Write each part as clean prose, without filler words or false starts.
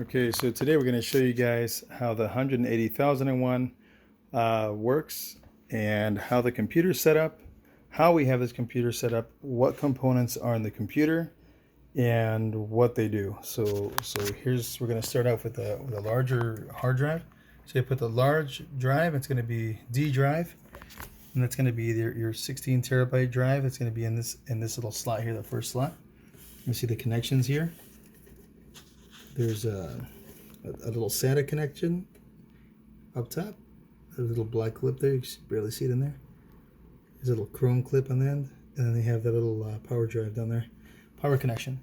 Okay, so today we're going to show you guys how the 180,001 works and how the computer's set up, how we have this computer set up, what components are in the computer, and what they do. So we're going to start off with a larger hard drive. So you put the large drive, it's going to be D drive, and that's going to be your 16 terabyte drive. It's going to be in this little slot here, the first slot. You see the connections here. There's a little SATA connection up top. A little black clip there. You can barely see it in there. There's a little chrome clip on the end. And then they have that little power drive down there. Power connection.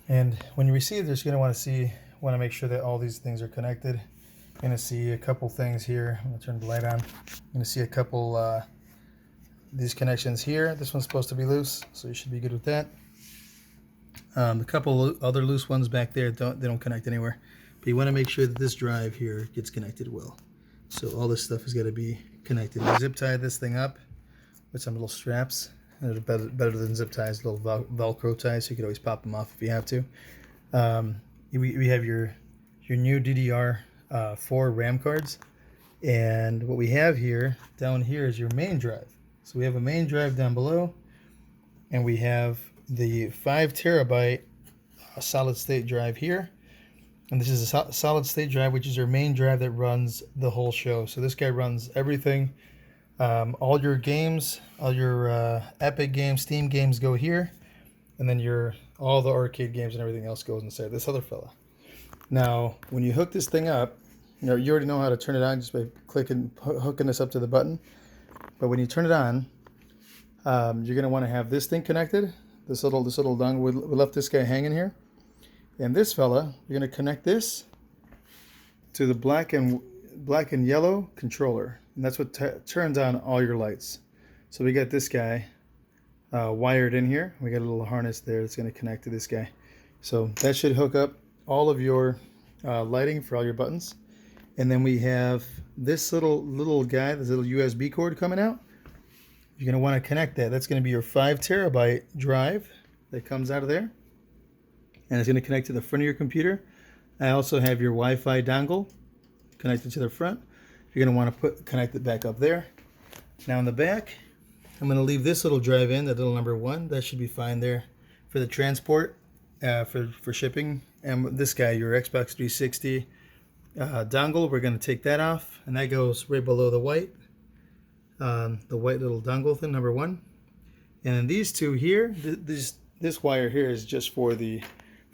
And when you receive this, you're going to want to make sure that all these things are connected. You're going to see a couple things here. I'm going to turn the light on. You're going to see a couple these connections here. This one's supposed to be loose, so you should be good with that. A couple other loose ones back there don't connect anywhere, but you want to make sure that this drive here gets connected well. So all this stuff has got to be connected. We zip tie this thing up with some little straps. They're better than zip ties, little Velcro ties, so you can always pop them off if you have to. We have your new DDR4 RAM cards, and what we have here down here is your main drive. So we have a main drive down below, and we have the 5 terabyte solid state drive here, and this is a solid state drive, which is your main drive that runs the whole show. So this guy runs everything. All your games, all your Epic games, Steam games go here, and then all the arcade games and everything else goes inside this other fella. Now, when you hook this thing up, you already know how to turn it on just by hooking this up to the button. But when you turn it on, you're going to want to have this thing connected. This little dongle. We left this guy hanging here, and this fella, you're going to connect this to the black and yellow controller, and that's what turns on all your lights. So we got this guy wired in here. We got a little harness there that's going to connect to this guy. So that should hook up all of your lighting for all your buttons. And then we have this little guy, this little USB cord coming out. You're going to want to connect that. That's going to be your 5 terabyte drive that comes out of there. And it's going to connect to the front of your computer. I also have your Wi-Fi dongle connected to the front. You're going to want to connect it back up there. Now in the back, I'm going to leave this little drive in, that little number 1. That should be fine there for the transport, for shipping. And this guy, your Xbox 360 dongle, we're going to take that off. And that goes right below the white little dongle thing, number 1. And then these two here, this wire here is just for the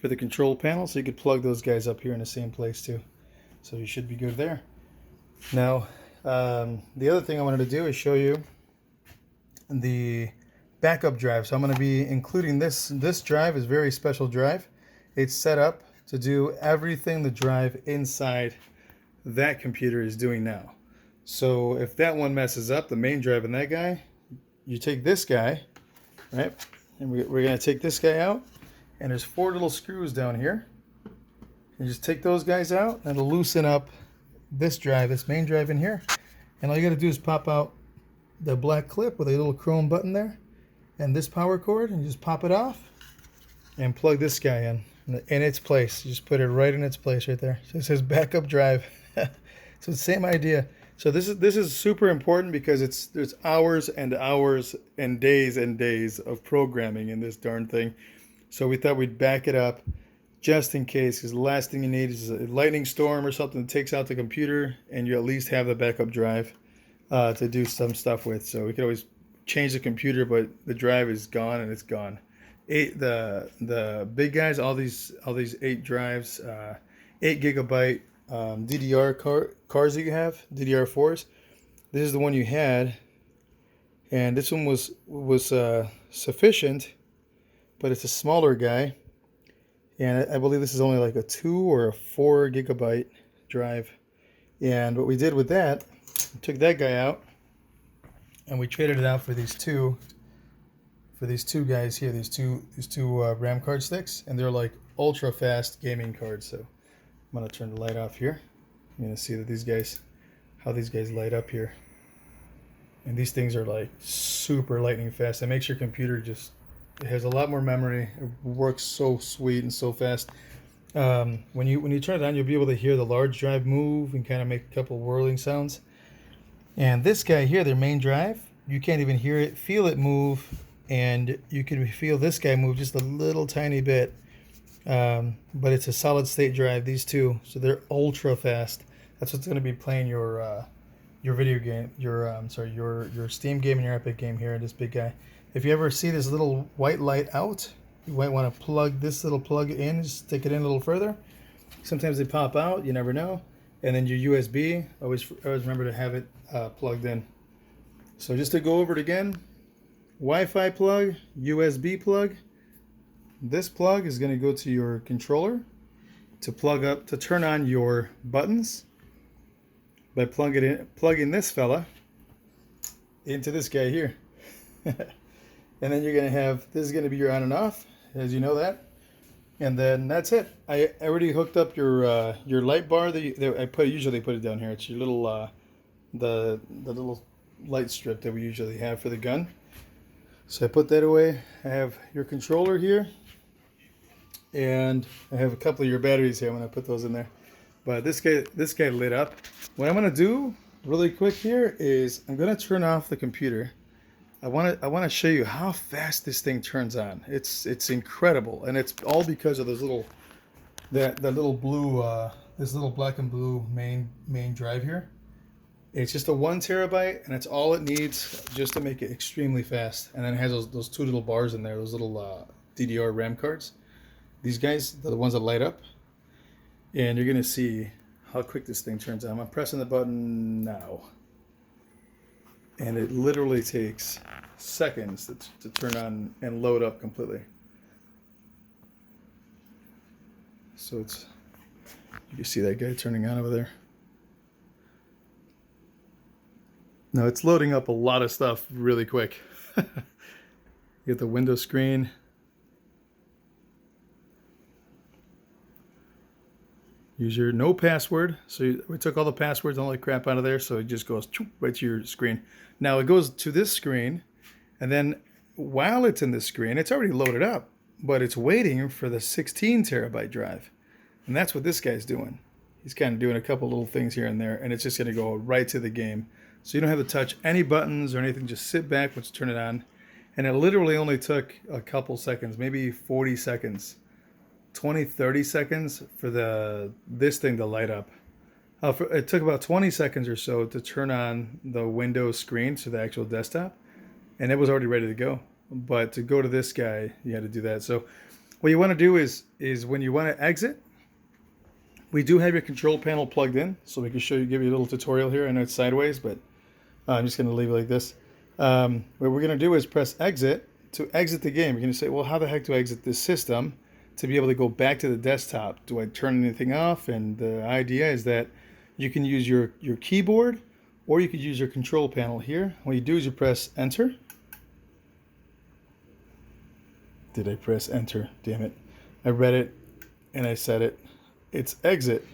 control panel, so you could plug those guys up here in the same place too. So you should be good there. Now, the other thing I wanted to do is show you the backup drive. So I'm going to be including this drive, is a very special drive. It's set up to do everything the drive inside that computer is doing now. So if that one messes up, the main drive and that guy, you take this guy, right? And we're going to take this guy out, and there's 4 little screws down here. You just take those guys out, and it'll loosen up this drive, this main drive in here. And all you got to do is pop out the black clip with a little chrome button there, and this power cord, and you just pop it off, and plug this guy in its place. You just put it right in its place right there. So it says backup drive. So the same idea. So this is super important because there's hours and hours and days of programming in this darn thing. So we thought we'd back it up just in case, because the last thing you need is a lightning storm or something that takes out the computer, and you at least have the backup drive to do some stuff with. So we could always change the computer, but the drive is gone, and it's gone. The big guys, all these 8 drives, 8 gigabyte DDR cards that you have, DDR4s. This is the one you had, and this one was sufficient, but it's a smaller guy, and I believe this is only like a 2 or a 4 gigabyte drive. And what we did with that, we took that guy out, and we traded it out for these two guys here, these two RAM card sticks, and they're like ultra fast gaming cards. So I'm going to turn the light off here. You're going to see that how these guys light up here. And these things are like super lightning fast. It makes your computer it has a lot more memory. It works so sweet and so fast. When you turn it on, you'll be able to hear the large drive move and kind of make a couple whirling sounds. And this guy here, their main drive, you can't even hear it, feel it move, and you can feel this guy move just a little tiny bit. But it's a solid state drive, these two, so they're ultra fast. That's what's going to be playing your video game, your Steam game and your Epic game here, this big guy. If you ever see this little white light out, you might want to plug this little plug in, just stick it in a little further. Sometimes they pop out, you never know. And then your USB, always remember to have it plugged in. So just to go over it again, Wi-Fi plug, USB plug. This plug is going to go to your controller to to turn on your buttons by plugging this fella into this guy here. And then you're going to have, this is going to be your on and off, as you know that. And then that's it. I already hooked up your light bar that I usually put it down here. It's your little the little light strip that we usually have for the gun. So I put that away. I have your controller here, and I have a couple of your batteries here when I put those in there. But this guy lit up. What I'm gonna do really quick here is I'm gonna turn off the computer. I want to show you how fast this thing turns on. It's incredible, and it's all because of those little that little blue this little black and blue main drive here. It's just a 1 terabyte, and it's all it needs just to make it extremely fast. And then it has those two little bars in there, those little DDR RAM cards. These guys, they're the ones that light up, and you're gonna see how quick this thing turns on. I'm pressing the button now. And it literally takes seconds to turn on and load up completely. So you can see that guy turning on over there. Now it's loading up a lot of stuff really quick. You get the window screen. Use your no password. So we took all the passwords and all the crap out of there, so it just goes right to your screen. Now it goes to this screen, and then while it's in this screen, it's already loaded up, but it's waiting for the 16 terabyte drive. And that's what this guy's doing. He's kind of doing a couple little things here and there, and it's just going to go right to the game. So you don't have to touch any buttons or anything. Just sit back, once you turn it on. And it literally only took a couple seconds, maybe 40 seconds. 20, 30 seconds for this thing to light up. It took about 20 seconds or so to turn on the Windows screen, so the actual desktop, and it was already ready to go. But to go to this guy, you had to do that. So what you want to do is when you want to exit, we do have your control panel plugged in, so we can give you a little tutorial here. I know it's sideways, but I'm just going to leave it like this. What we're going to do is press exit to exit the game. You're going to say, well, how the heck do I exit this system? To be able to go back to the desktop, do I turn anything off? And the idea is that you can use your keyboard, or you could use your control panel here. What you do is you press enter. Did I press enter? Damn it. I read it and I said it. It's exit.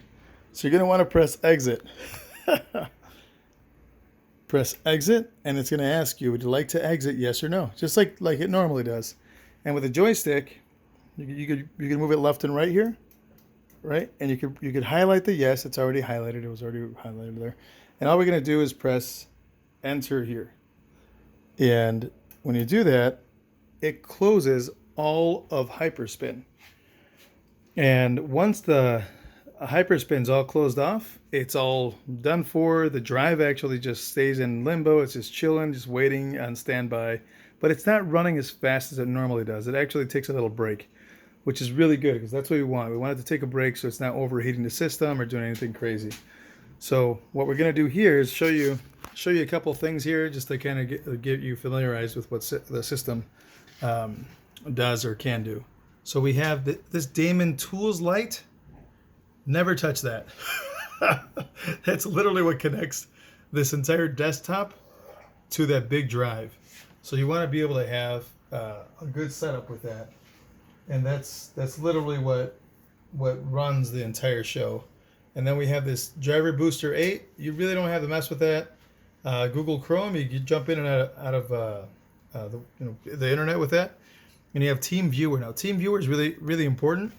So you're going to want to press exit. Press exit, and it's going to ask you, would you like to exit, yes or no? Just like it normally does. And with a joystick, you could move it left and right here, right? And you could highlight the yes. It's already highlighted. It was already highlighted there. And all we're going to do is press enter here. And when you do that, it closes all of Hyperspin. And once the Hyperspin's all closed off, it's all done for. The drive actually just stays in limbo. It's just chilling, just waiting on standby. But it's not running as fast as it normally does. It actually takes a little break, which is really good because that's what we want. We want it to take a break so it's not overheating the system or doing anything crazy. So what we're going to do here is show you a couple of things here just to kind of get you familiarized with what the system does or can do. So we have this Damon Tools light. Never touch that. That's literally what connects this entire desktop to that big drive. So you want to be able to have a good setup with that. And that's literally what runs the entire show. And then we have this Driver Booster 8. You really don't have to mess with that. Google Chrome, you jump in and out of the internet with that. And you have Team Viewer. Now, Team Viewer is really, really important.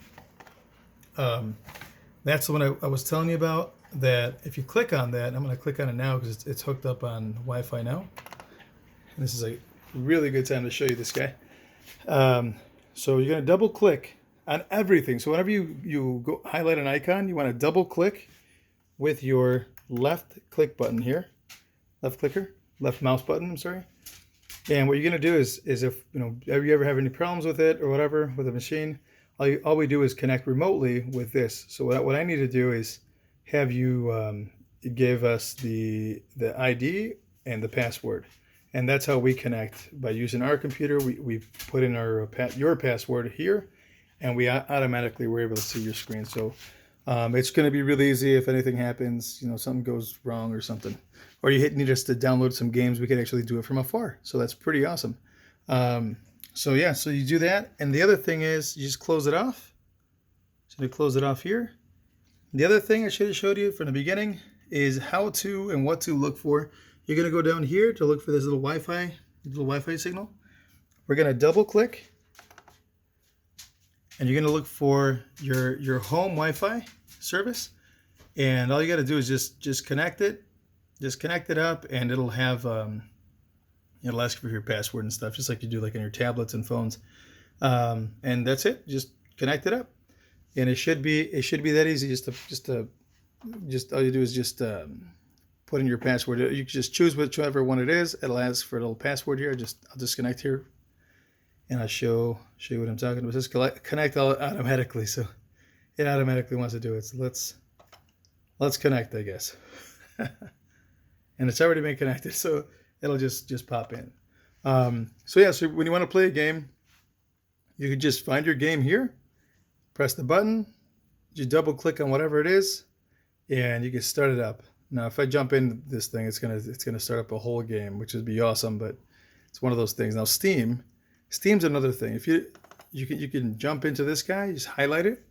That's the one I was telling you about. That if you click on that, I'm going to click on it now because it's hooked up on Wi-Fi now. And this is a really good time to show you this guy. So you're going to double click on everything. So whenever you go highlight an icon, you want to double click with your left click button here, left mouse button, I'm sorry. And what you're going to do is if you ever have any problems with it or whatever with a machine, all we do is connect remotely with this. So what I need to do is have you give us the ID and the password. And that's how we connect. By using our computer, we put in your password here, and we automatically were able to see your screen. So it's going to be really easy if anything happens, something goes wrong or something. Or you need us to download some games, we can actually do it from afar. So that's pretty awesome. So yeah, so you do that. And the other thing is you just close it off. So you close it off here. The other thing I should have showed you from the beginning is how to and what to look for. You're going to go down here to look for this little Wi-Fi signal. We're going to double click, and you're going to look for your home Wi-Fi service. And all you got to do is just connect it. Just connect it up, and it'll have it'll ask for your password and stuff, just like you do like on your tablets and phones. And that's it. Just connect it up, and it should be that easy. Just all you do is just put in your password. You can just choose whichever one it is. It'll ask for a little password here. I'll disconnect here, and I'll show you what I'm talking about. Just connect automatically, so it automatically wants to do it. So let's connect, I guess. And it's already been connected, so it'll just pop in. So yeah, so when you want to play a game, you can just find your game here, press the button, you double click on whatever it is, and you can start it up. Now, if I jump into this thing, it's gonna start up a whole game, which would be awesome. But it's one of those things. Now, Steam's another thing. If you can jump into this guy, you just highlight it.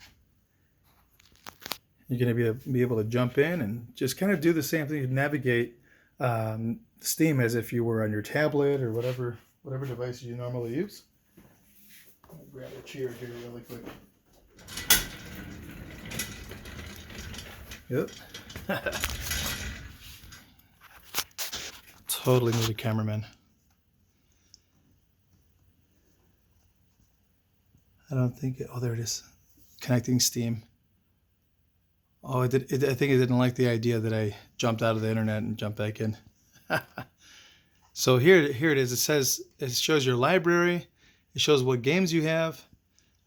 You're gonna be able to jump in and just kind of do the same thing. You navigate Steam as if you were on your tablet or whatever device you normally use. I'll grab a chair here really quick. Yep. Totally need a cameraman. I don't think oh, there it is. Connecting Steam. Oh, I think it didn't like the idea that I jumped out of the internet and jumped back in. So here it is. It shows your library. It shows what games you have.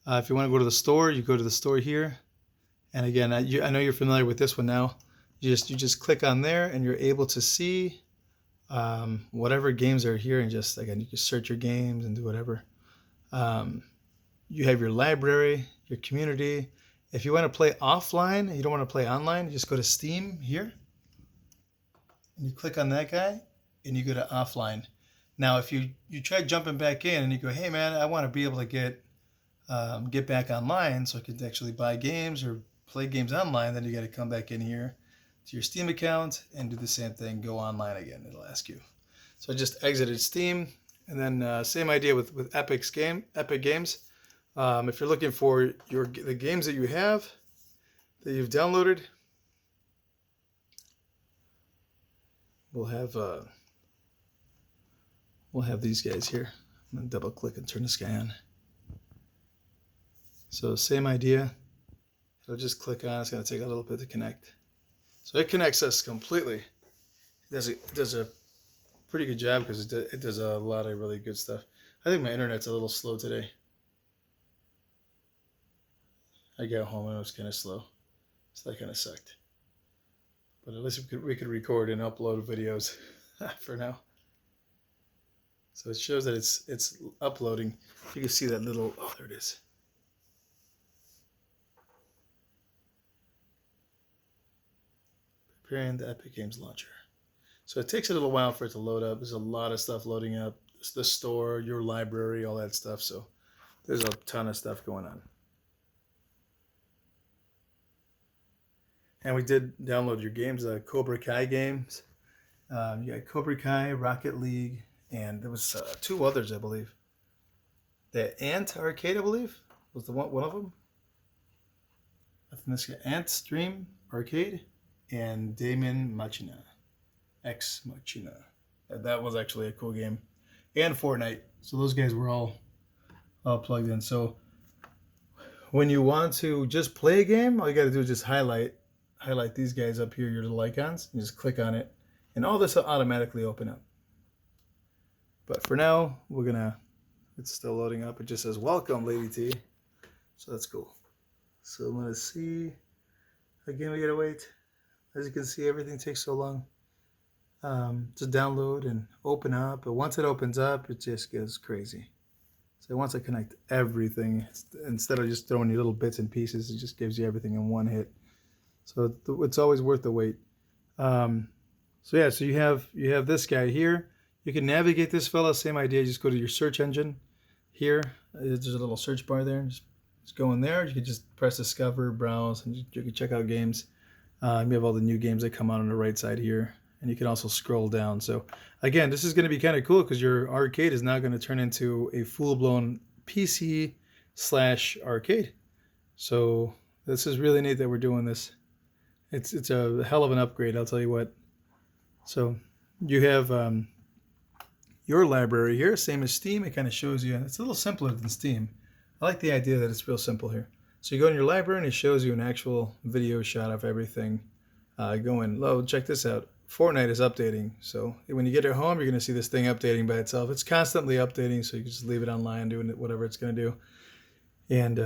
If you want to go to the store, you go to the store here. And again, I know you're familiar with this one now. You just click on there, and you're able to see whatever games are here. And just again, you can search your games and do whatever. You have your library, your community. If you want to play offline and you don't want to play online, you just go to Steam here. And you click on that guy and you go to offline. Now, if you try jumping back in and you go, hey man, I want to be able to get back online so I can actually buy games or play games online, then you got to come back in here to your Steam account and do the same thing, go online again. It'll ask you. So I just exited Steam, and then same idea with Epic Games. If you're looking for the games that you have, that you've downloaded, we'll have these guys here. I'm gonna double click and turn this guy on. So same idea. It'll just click on. It's gonna take a little bit to connect. So it connects us completely. It does a pretty good job because it does a lot of really good stuff. I think my internet's a little slow today. I got home and it was kind of slow, so that kind of sucked. But at least we could record and upload videos for now. So it shows that it's uploading. You can see that little, oh, there it is. Preparing the Epic Games launcher. So it takes a little while for it to load up. There's a lot of stuff loading up. It's the store, your library, all that stuff. So there's a ton of stuff going on. And we did download your games, Cobra Kai games. You got Cobra Kai, Rocket League, and there was 2 others, I believe. The Ant Arcade, I believe, was the one of them. from this guy, Ant Stream Arcade and Damon Machina. Ex Machina. That was actually a cool game. And Fortnite. So those guys were all plugged in. So when you want to just play a game, all you got to do is just highlight these guys up here, your little icons, and just click on it, and all this will automatically open up. But for now, it's still loading up. It just says welcome, Lady T. So that's cool. So I'm gonna see. Again, we gotta wait. As you can see, everything takes so long to download and open up. But once it opens up, it just goes crazy. So once I connect everything, instead of just throwing you little bits and pieces, it just gives you everything in one hit. So it's always worth the wait. So yeah, so you have this guy here. You can navigate this fella, same idea. Just go to your search engine here. There's a little search bar there. Just go in there. You can just press discover, browse, and you can check out games. You have all the new games that come out on the right side here. And you can also scroll down. So again, this is going to be kind of cool because your arcade is now going to turn into a full-blown PC/arcade. So this is really neat that we're doing this. It's a hell of an upgrade, I'll tell you what. So you have your library here, same as Steam. It kind of shows you. It's a little simpler than Steam. I like the idea that it's real simple here. So you go in your library and it shows you an actual video shot of everything going. Oh, check this out. Fortnite is updating, so when you get it home, you're going to see this thing updating by itself. It's constantly updating, so you can just leave it online, doing it, whatever it's going to do. And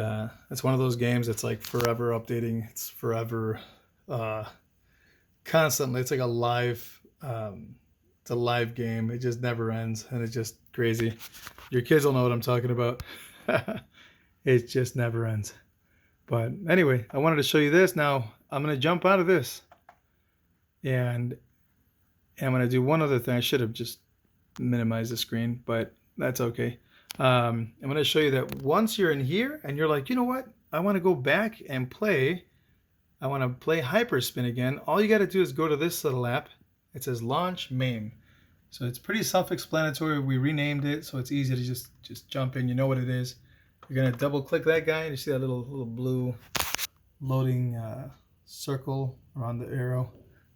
it's one of those games that's like forever updating. It's forever, constantly. It's like a live, it's a live game. It just never ends, and it's just crazy. Your kids will know what I'm talking about. It just never ends. But anyway, I wanted to show you this. Now I'm going to jump out of this, and I'm going to do one other thing. I should have just minimized the screen, but that's okay. I'm going to show you that once you're in here and you're like, you know what? I want to go back and play. I want to play Hyperspin again. All you got to do is go to this little app. It says Launch MAME. So it's pretty self-explanatory. We renamed it, so it's easy to just jump in. You know what it is. You're going to double click that guy, and you see that little blue loading circle around the arrow.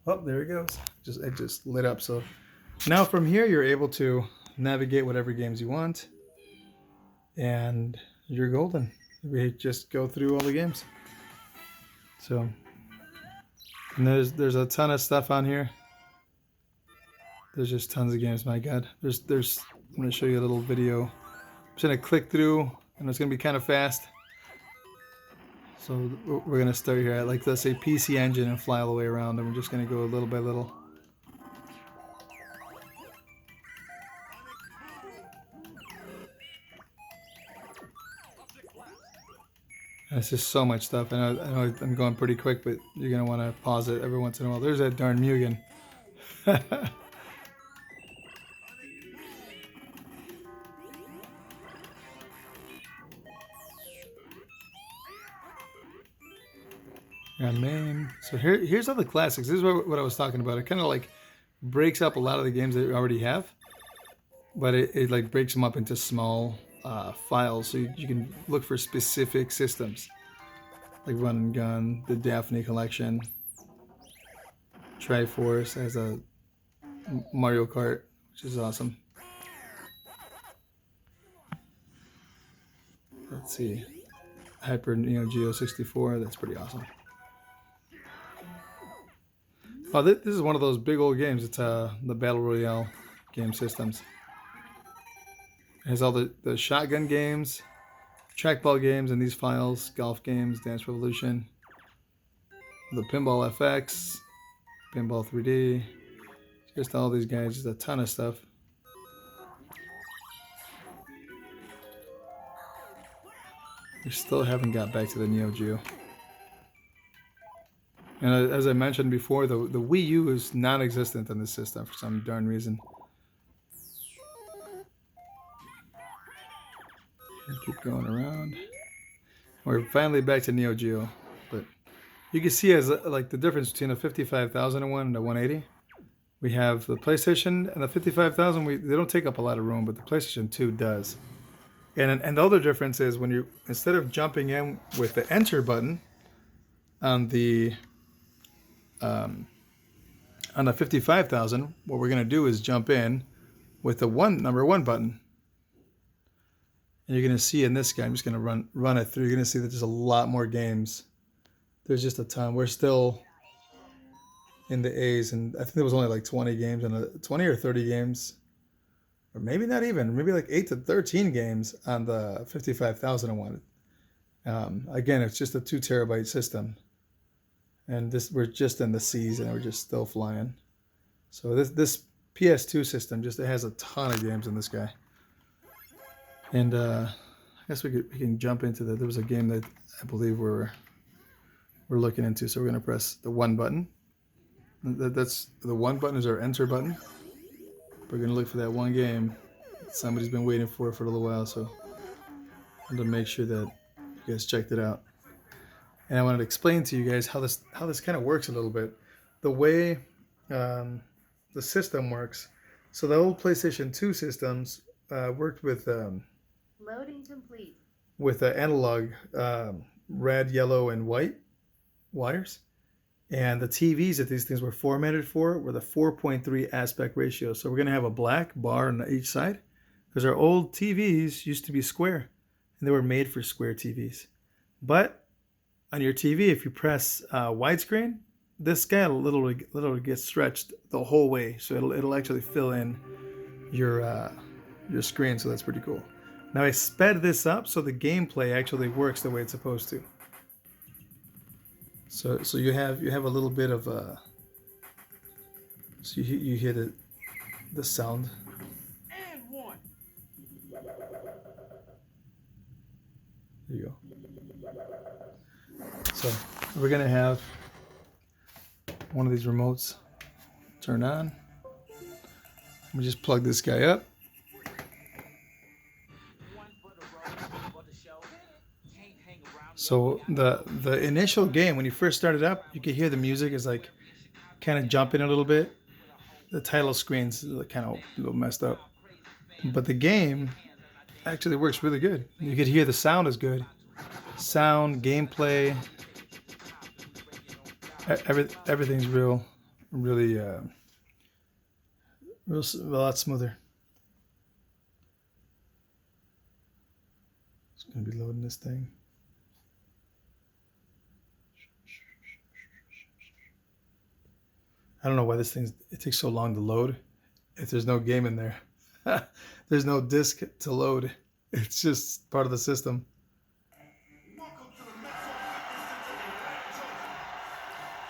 Oh, there it goes. It just lit up. So now from here, you're able to navigate whatever games you want, and you're golden. We just go through all the games. So, and there's a ton of stuff on here. There's just tons of games. My God, I'm going to show you a little video. I'm just going to click through, and it's going to be kind of fast. So we're going to start here at, like, let's say PC Engine and fly all the way around, and we're just going to go little by little. And it's just so much stuff. I know I'm going pretty quick, but you're going to want to pause it every once in a while. There's that darn Mugen. Yeah, man. So here's all the classics. This is what I was talking about. It kind of like breaks up a lot of the games that you already have, but it like breaks them up into small files, so you can look for specific systems, like Run and Gun, the Daphne Collection, Triforce as a Mario Kart, which is awesome. Let's see, Hyper Neo Geo 64. That's pretty awesome. Oh, this is one of those big old games. It's the Battle Royale game systems. It has all the shotgun games, trackball games in these files, golf games, Dance Revolution, the Pinball FX, Pinball 3D, just all these guys, just a ton of stuff. We still haven't got back to the Neo Geo. And as I mentioned before, the Wii U is non-existent in this system for some darn reason. Keep going around. We're finally back to Neo Geo, but you can see as like the difference between the 55,001 and the 180. We have the PlayStation and the 55,000. They don't take up a lot of room, but the PlayStation 2 does. And the other difference is when you, instead of jumping in with the enter button, on the 55,000, what we're going to do is jump in with the number one button. And you're going to see in this guy, I'm just going to run it through. You're going to see that there's a lot more games. There's just a ton. We're still in the A's, and I think there was only like 20 games, and 20 or 30 games, or maybe not even, maybe like 8 to 13 games on the 55,001. Again, it's just a 2 terabyte system, and we're just in the C's, and we're just still flying. So this PS2 system it has a ton of games in this guy. And I guess we can jump into that. There was a game that I believe we're looking into. So we're going to press the 1 button. That's the 1 button is our enter button. We're going to look for that one game somebody's been waiting for a little while. So I'm going to make sure that you guys checked it out. And I wanted to explain to you guys how this kind of works a little bit. The way the system works. So the old PlayStation 2 systems worked with loading complete. With analog red, yellow, and white wires. And the TVs that these things were formatted for were the 4.3 aspect ratio. So we're going to have a black bar on each side because our old TVs used to be square and they were made for square TVs. But on your TV, if you press widescreen, this guy literally gets stretched the whole way. So it'll actually fill in your screen. So that's pretty cool. Now I sped this up so the gameplay actually works the way it's supposed to. So you have a little bit of so you hear the sound. And one. There you go. So we're gonna have one of these remotes turn on. We just plug this guy up. So the initial game, when you first started up, you could hear the music is like kind of jumping a little bit. The title screen's kind of a little messed up. But the game actually works really good. You could hear the sound is good. Sound, gameplay, everything's really a lot smoother. It's going to be loading this thing. I don't know why it takes so long to load if there's no game in there. There's no disc to load. It's just part of the system.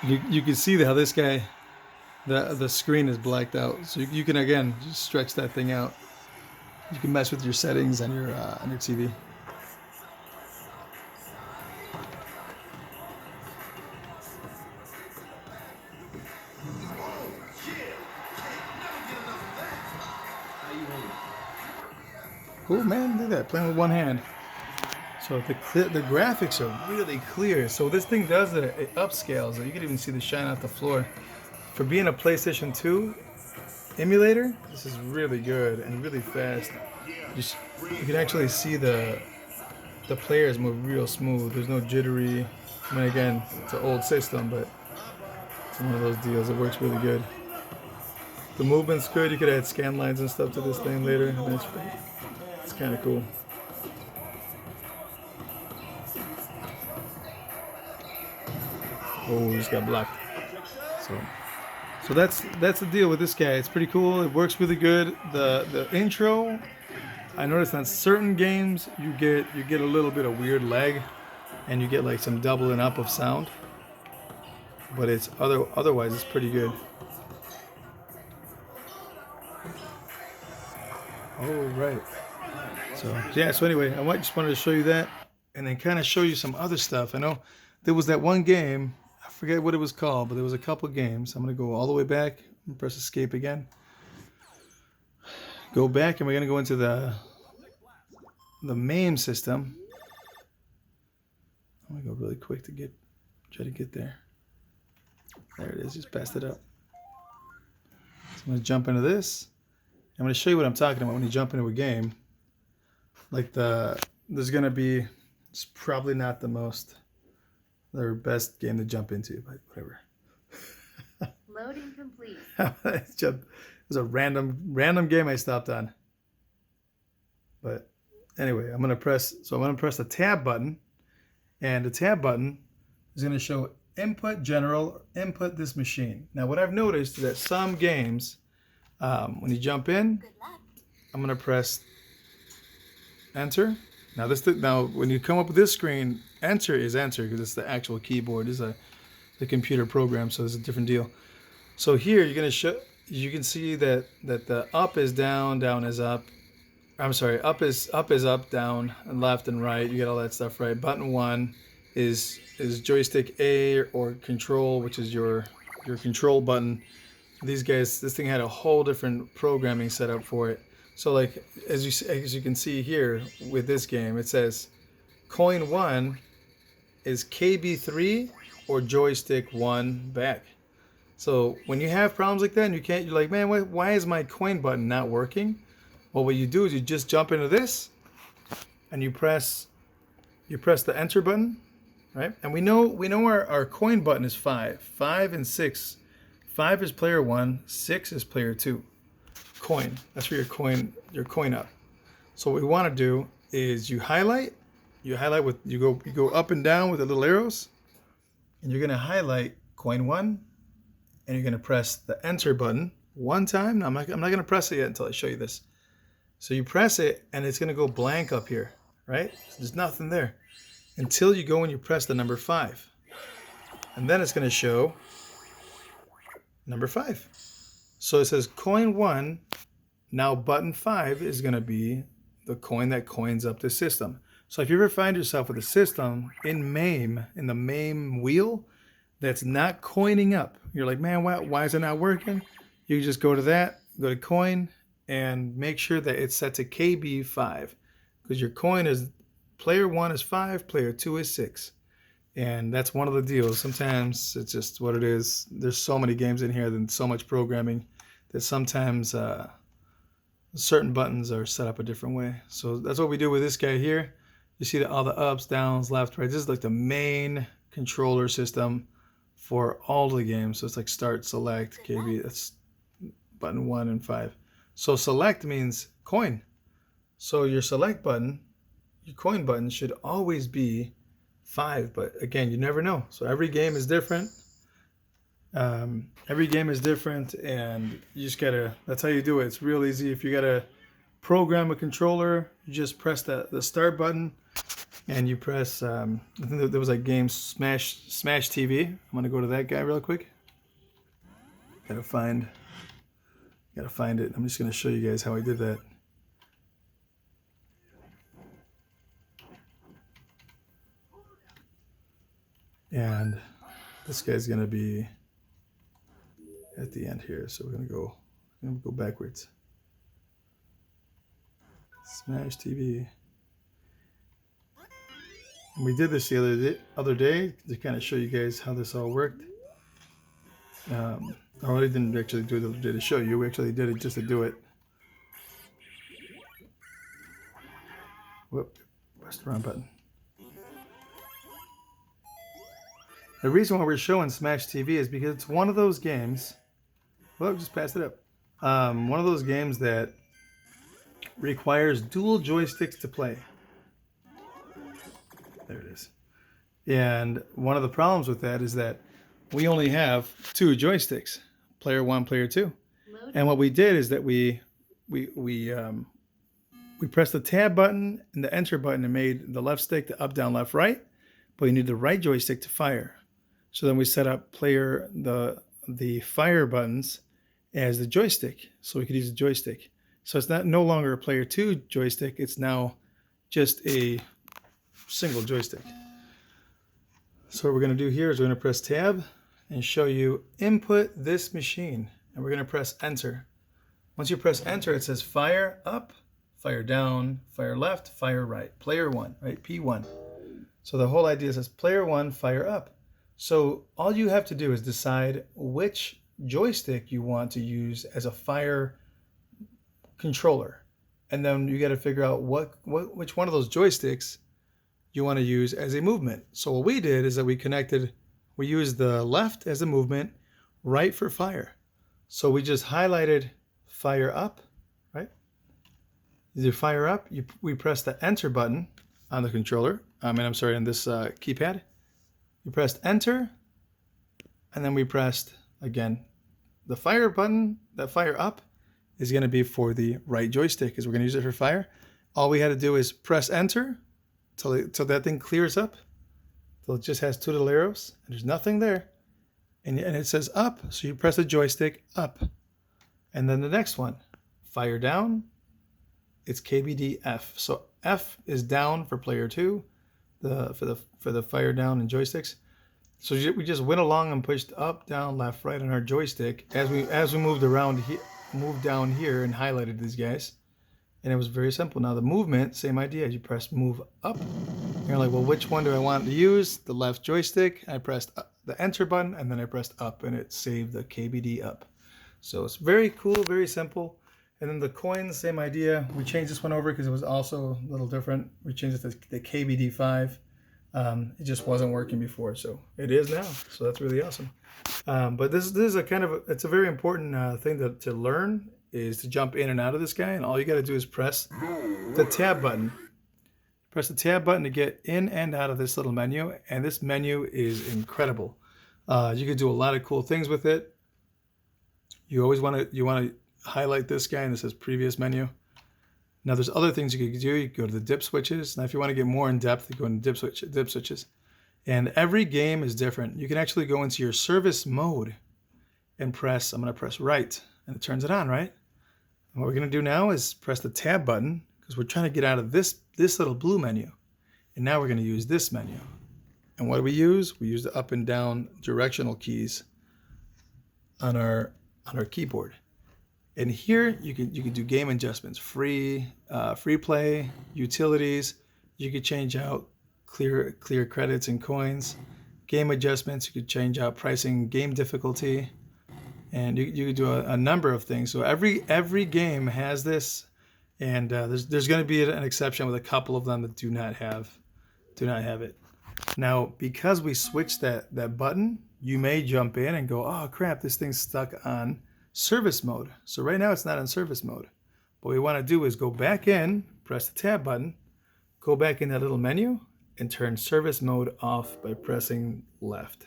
You can see how this guy, the screen is blacked out. So you can, again, just stretch that thing out. You can mess with your settings on your TV. Cool, man. Look at that. Playing with one hand. So the graphics are really clear. So this thing does it upscales. You can even see the shine off the floor. For being a PlayStation 2 emulator, this is really good and really fast. You can actually see the players move real smooth. There's no jittery. I mean, again, it's an old system, but it's one of those deals. It works really good. The movement's good. You could add scan lines and stuff to this thing later. I mean, it's kind of cool. Oh, he just got blocked. So that's the deal with this guy. It's pretty cool. It works really good. The intro, I noticed on certain games you get a little bit of weird lag, and you get like some doubling up of sound. But it's otherwise it's pretty good. Oh right. So anyway, I just wanted to show you that, and then kind of show you some other stuff. I know there was that one game, I forget what it was called, but there was a couple games. I'm gonna go all the way back and press escape again. Go back, and we're gonna go into the MAME system. I'm gonna go really quick to try to get there. There it is. Just passed it up. So I'm gonna jump into this. I'm gonna show you what I'm talking about when you jump into a game. Like there's gonna be, it's probably not the most their best game to jump into, but whatever. Loading complete. It was a random game I stopped on. But anyway, I'm gonna press the tab button, and the tab button is gonna show input general, input this machine. Now what I've noticed is that some games, when you jump in, I'm gonna press enter. Now when you come up with this screen, enter is enter because it's the actual keyboard. This is the computer program, so it's a different deal. So here you're gonna show. You can see that the up is down, down is up. I'm sorry, up is up, down, and left and right. You get all that stuff right. Button 1 is joystick A or control, which is your control button. This thing had a whole different programming setup for it. So like as you can see here with this game, it says coin 1 is KB3 or joystick 1 back. So when you have problems like that and you're like, man, why is my coin button not working? Well, what you do is you just jump into this and you press the enter button, right? And we know our coin button is 5. 5 and 6. 5 is player 1, 6 is player 2. Coin. That's for your coin up. So what we want to do is you highlight with you go up and down with the little arrows, and you're gonna highlight coin 1, and you're gonna press the enter button one time. Now, I'm not gonna press it yet until I show you this. So you press it, and it's gonna go blank up here, right? So there's nothing there until you go and you press the number 5, and then it's gonna show number 5. So it says coin 1. Now button 5 is gonna be the coin that coins up the system. So if you ever find yourself with a system in the MAME wheel that's not coining up, you're like, man, why is it not working? You just go to that, go to coin, and make sure that it's set to KB5, because your coin is player 1 is 5, player 2 is 6, and that's one of the deals. Sometimes it's just what it is. There's so many games in here and so much programming that sometimes certain buttons are set up a different way. So that's what we do with this guy here. You see all the ups, downs, left, right. This is like the main controller system for all the games. So it's like start, select, KB. That's button 1 and 5. So select means coin. So your select button, your coin button should always be 5. But again, you never know. So every game is different. Every game is different, and you just gotta, that's how you do it. It's real easy. If you gotta program a controller, you just press the start button, and you press, I think there was a game, Smash TV. I'm gonna go to that guy real quick. Gotta find it. I'm just gonna show you guys how I did that. And this guy's gonna be at the end here, so we're gonna go backwards. Smash TV. And we did this the other day to kind of show you guys how this all worked. I didn't actually do it the other day to show you. We actually did it just to do it. Whoop, pressed the wrong button. The reason why we're showing Smash TV is because it's one of those games. Well, just pass it up. One of those games that requires dual joysticks to play. There it is. And one of the problems with that is that we only have 2 joysticks, player 1, player 2. And what we did is that we pressed the tab button and the enter button and made the left stick the up, down, left, right. But you need the right joystick to fire. So then we set up the fire buttons as the joystick, so we could use the joystick. So it's no longer a player 2 joystick, it's now just a single joystick. So what we're gonna do here is we're gonna press tab and show you input this machine, and we're gonna press enter. Once you press enter, it says fire up, fire down, fire left, fire right, player 1, right, P1. So the whole idea is player 1, fire up. So all you have to do is decide which joystick you want to use as a fire controller, and then you got to figure out which one of those joysticks you want to use as a movement. So what we did is that we used the left as a movement, right for fire. So we just highlighted fire up, right? You fire up, we press the enter button on the controller. On this keypad. You pressed enter, and then we pressed, again, the fire button. That fire up is going to be for the right joystick, because we're going to use it for fire. All we had to do is press enter till that thing clears up, till it just has two little arrows, and there's nothing there. And it says up, so you press the joystick up. And then the next one, fire down, it's KBD F. So F is down for player 2, for the fire down and joysticks. So we just went along and pushed up, down, left, right on our joystick as we moved down here and highlighted these guys. And it was very simple. Now the movement, same idea. You press move up. You're like, well, which one do I want to use? The left joystick. I pressed the enter button, and then I pressed up, and it saved the KBD up. So it's very cool, very simple. And then the coins, same idea. We changed this one over because it was also a little different. We changed it to the KBD 5. It just wasn't working before, so it is now. So that's really awesome. But this is it's a very important thing to learn, is to jump in and out of this guy. And all you got to do is press the tab button. Press the tab button to get in and out of this little menu. And this menu is incredible. You can do a lot of cool things with it. You always want to highlight this guy, and it says previous menu. Now there's other things you could do. You could go to the dip switches. Now if you want to get more in depth, you go into dip switches. And every game is different. You can actually go into your service mode and I'm going to press right, and it turns it on, right? And what we're going to do now is press the tab button, because we're trying to get out of this little blue menu. And now we're going to use this menu. And what do we use? We use the up and down directional keys on our keyboard. And here you can do game adjustments, free play, utilities. You could change out clear credits and coins. Game adjustments, you could change out pricing, game difficulty, and you could do a number of things. So every game has this, and there's going to be an exception with a couple of them that do not have it. Now, because we switched that button, you may jump in and go, oh crap, this thing's stuck on service mode. So right now it's not on service mode. What we want to do is go back in, press the tab button, go back in that little menu, and turn service mode off by pressing left.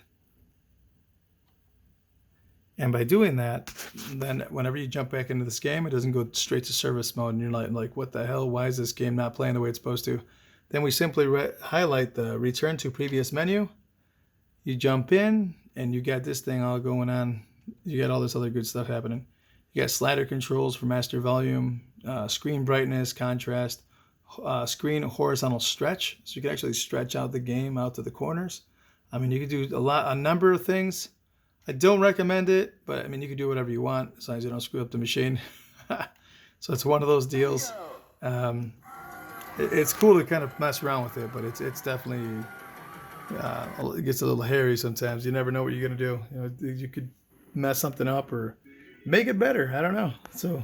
And by doing that, then whenever you jump back into this game, it doesn't go straight to service mode, and you're like, what the hell? Why is this game not playing the way it's supposed to? Then we simply highlight the return to previous menu. You jump in, and you got this thing all going on. You got all this other good stuff happening. You got slider controls for master volume, screen brightness, contrast, screen horizontal stretch. So you can actually stretch out the game out to the corners. I mean, you could do a number of things. I don't recommend it, but I mean, you can do whatever you want as long as you don't screw up the machine. So it's one of those deals. It's cool to kind of mess around with it, but it's definitely it gets a little hairy sometimes. You never know what you're gonna do. You could mess something up or make it better. I don't know. So